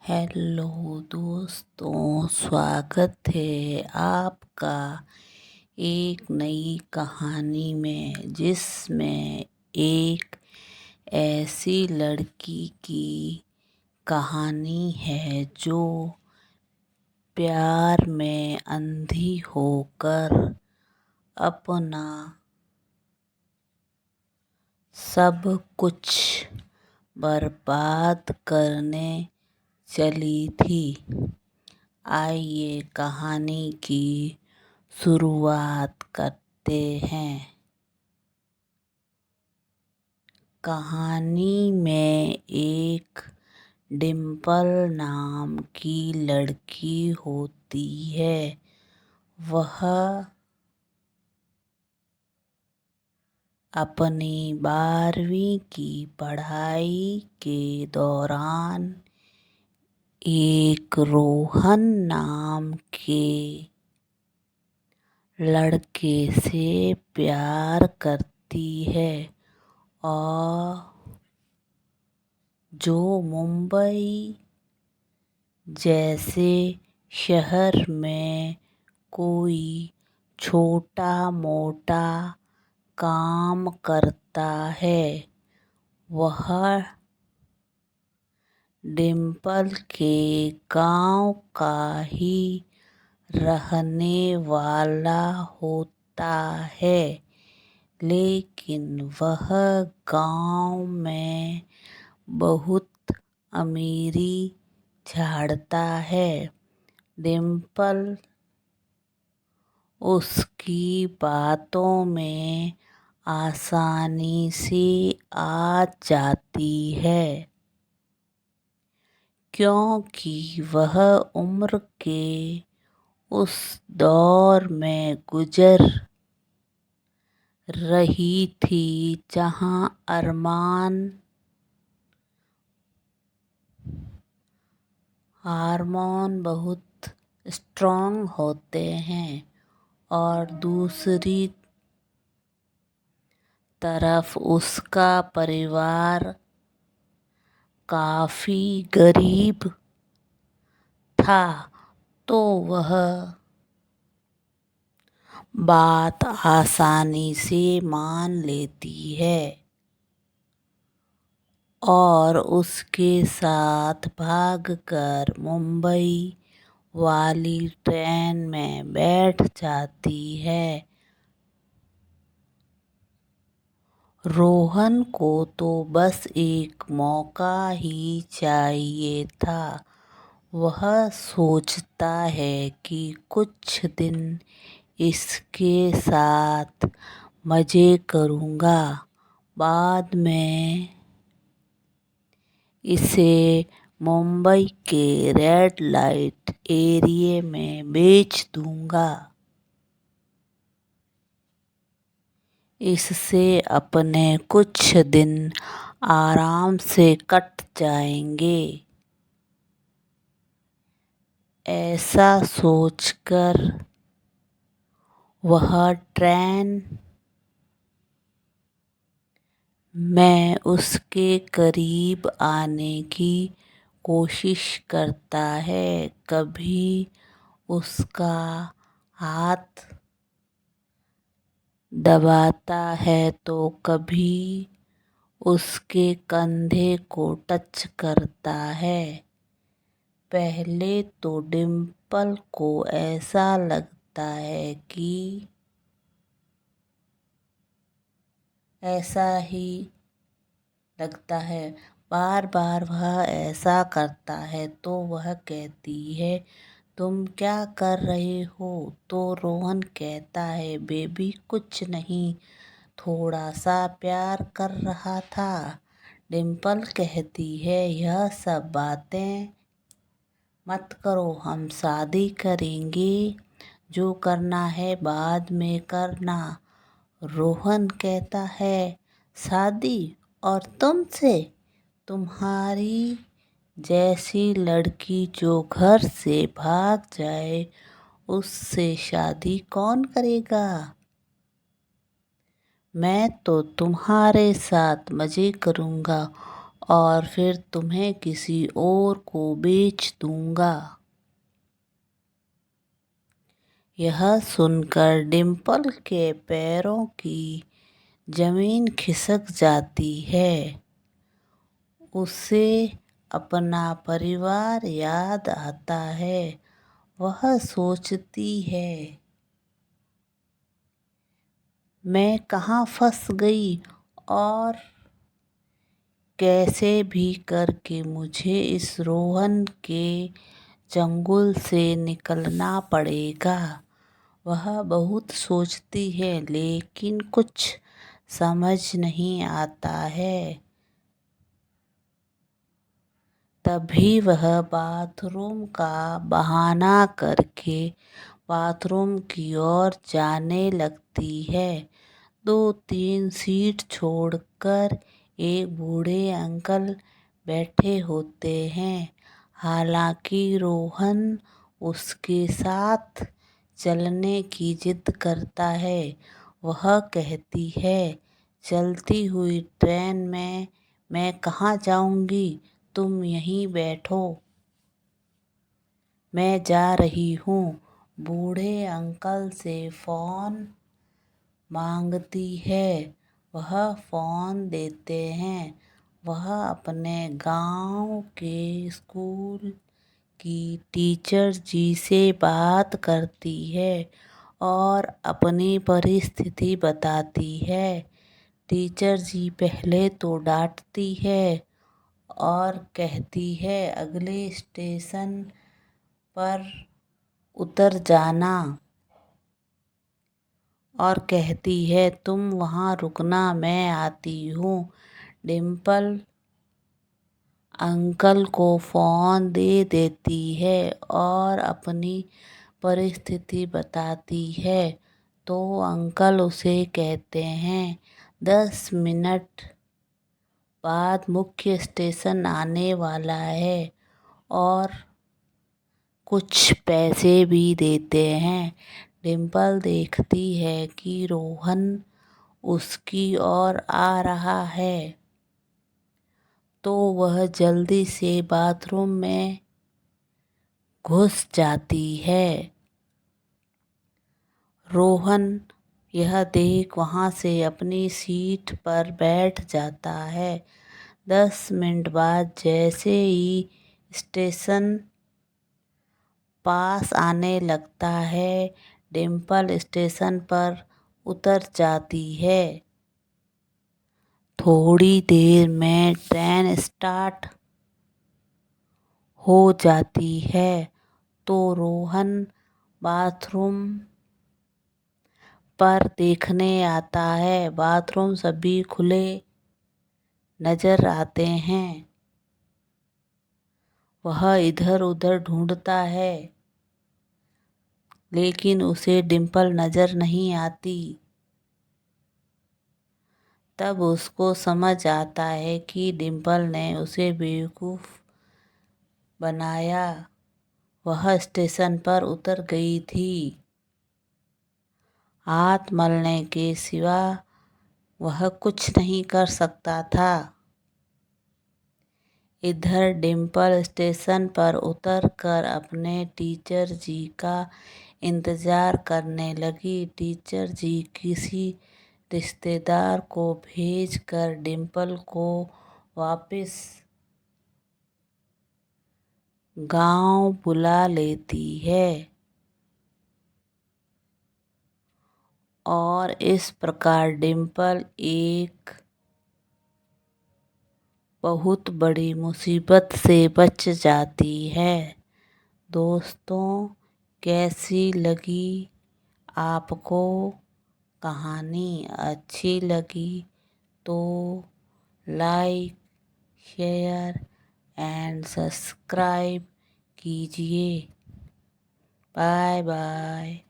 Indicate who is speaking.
Speaker 1: Hello दोस्तों, स्वागत है आपका एक नई कहानी में, जिसमें एक ऐसी लड़की की कहानी है जो प्यार में अंधी होकर अपना सब कुछ बर्बाद करने चली थी। आइए कहानी की शुरुआत करते हैं। कहानी में एक डिम्पल नाम की लड़की होती है। वह अपनी 12वीं की पढ़ाई के दौरान एक रोहन नाम के लड़के से प्यार करती है, और जो मुंबई जैसे शहर में कोई छोटा मोटा काम करता है। वह डिम्पल के गांव का ही रहने वाला होता है, लेकिन वह गांव में बहुत अमीरी झाड़ता है। डिम्पल उसकी बातों में आसानी से आ जाती है, क्योंकि वह उम्र के उस दौर में गुजर रही थी जहां हार्मोन बहुत स्ट्रॉन्ग होते हैं, और दूसरी तरफ उसका परिवार काफी गरीब था। तो वह बात आसानी से मान लेती है और उसके साथ भागकर मुंबई वाली ट्रेन में बैठ जाती है। रोहन को तो बस एक मौका ही चाहिए था। वह सोचता है कि कुछ दिन इसके साथ मज़े करूँगा, बाद में इसे मुंबई के रेड लाइट एरिया में बेच दूँगा। इससे अपने कुछ दिन आराम से कट जाएंगे। ऐसा सोचकर वह ट्रेन में उसके करीब आने की कोशिश करता है। कभी उसका हाथ दबाता है तो कभी उसके कंधे को टच करता है। पहले तो डिम्पल को ऐसा लगता है कि ऐसा ही लगता है, बार बार वह ऐसा करता है तो वह कहती है, तुम क्या कर रहे हो? तो रोहन कहता है, बेबी कुछ नहीं, थोड़ा सा प्यार कर रहा था। डिम्पल कहती है, यह सब बातें मत करो, हम शादी करेंगे, जो करना है बाद में करना। रोहन कहता है, शादी? और तुमसे? तुम्हारी जैसी लड़की जो घर से भाग जाए, उससे शादी कौन करेगा? मैं तो तुम्हारे साथ मज़े करूँगा और फिर तुम्हें किसी और को बेच दूंगा। यह सुनकर डिम्पल के पैरों की जमीन खिसक जाती है। उसे अपना परिवार याद आता है। वह सोचती है, मैं कहाँ फंस गई और कैसे भी करके मुझे इस रोहन के चंगुल से निकलना पड़ेगा। वह बहुत सोचती है लेकिन कुछ समझ नहीं आता है। तभी वह बाथरूम का बहाना करके बाथरूम की ओर जाने लगती है। 2-3 सीट छोड़कर एक बूढ़े अंकल बैठे होते हैं। हालांकि रोहन उसके साथ चलने की जिद करता है। वह कहती है, चलती हुई ट्रेन में मैं कहाँ जाऊंगी, तुम यहीं बैठो, मैं जा रही हूँ। बूढ़े अंकल से फ़ोन मांगती है। वह फ़ोन देते हैं। वह अपने गांव के स्कूल की टीचर जी से बात करती है और अपनी परिस्थिति बताती है। टीचर जी पहले तो डांटती है और कहती है, अगले स्टेशन पर उतर जाना, और कहती है, तुम वहाँ रुकना, मैं आती हूँ। डिम्पल अंकल को फ़ोन दे देती है और अपनी परिस्थिति बताती है। तो अंकल उसे कहते हैं, 10 मिनट बाद मुख्य स्टेशन आने वाला है और कुछ पैसे भी देते हैं। डिम्पल देखती है कि रोहन उसकी ओर आ रहा है तो वह जल्दी से बाथरूम में घुस जाती है। रोहन यह देख वहाँ से अपनी सीट पर बैठ जाता है। 10 मिनट बाद जैसे ही स्टेशन पास आने लगता है, डिम्पल स्टेशन पर उतर जाती है। थोड़ी देर में ट्रेन स्टार्ट हो जाती है तो रोहन बाथरूम पर देखने आता है। बाथरूम सभी खुले नजर आते हैं। वह इधर उधर ढूंढता है लेकिन उसे डिम्पल नजर नहीं आती। तब उसको समझ आता है कि डिम्पल ने उसे बेवकूफ़ बनाया। वह स्टेशन पर उतर गई थी। हाथ मलने के सिवा वह कुछ नहीं कर सकता था। इधर डिम्पल स्टेशन पर उतरकर अपने टीचर जी का इंतज़ार करने लगी। टीचर जी किसी रिश्तेदार को भेजकर डिम्पल को वापस गांव बुला लेती है और इस प्रकार डिम्पल एक बहुत बड़ी मुसीबत से बच जाती है। दोस्तों, कैसी लगी आपको कहानी? अच्छी लगी तो लाइक, शेयर एंड सब्सक्राइब कीजिए। Bye bye.